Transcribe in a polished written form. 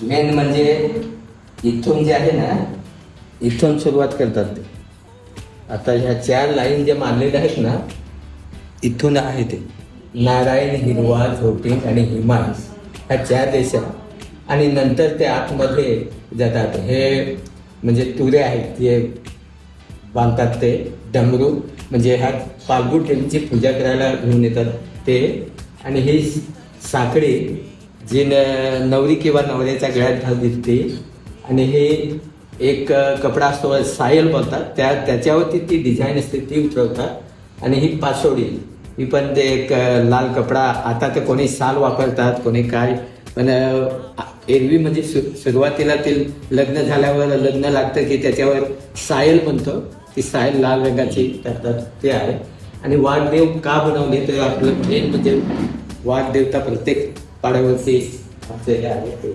Main म्हणजे इथून जे आहे ना, इथून सुरुवात करतात ते. आता ह्या 4 लाईन जे मारलेल्या आहेत ना, इथून आहे ते नारायण, हिरवा, झोटिंग आणि हिमायस, ह्या 4 रेषा. आणि नंतर ते आतमध्ये जातात. हे म्हणजे तुरे आहेत जे बांधतात ते डमरू, म्हणजे ह्या फाल्गुन देवीची पूजा करायला घेऊन येतात ते. आणि ही साखळी जी नवरी किंवा नवऱ्याच्या गळ्यात घालते. आणि हे एक कपडा असतो, सायल बोलतात, त्याच्यावरती ती डिझाईन असते ती उतरवतात. आणि ही पासोडी, ही पण ते एक लाल कपडा, आता ते कोणी साल वापरतात कोणी काय, पण एरवी म्हणजे सुरुवातीला ते लग्न झाल्यावर लग्न लागतं की त्याच्यावर सायल म्हणतो, ती सायल लाल रंगाची करतात ते आहे. आणि वाघदेव का बनवले तर आपलं मेन म्हणजे वाघदेवता प्रत्येक पाड्यावरती असलेले आहे.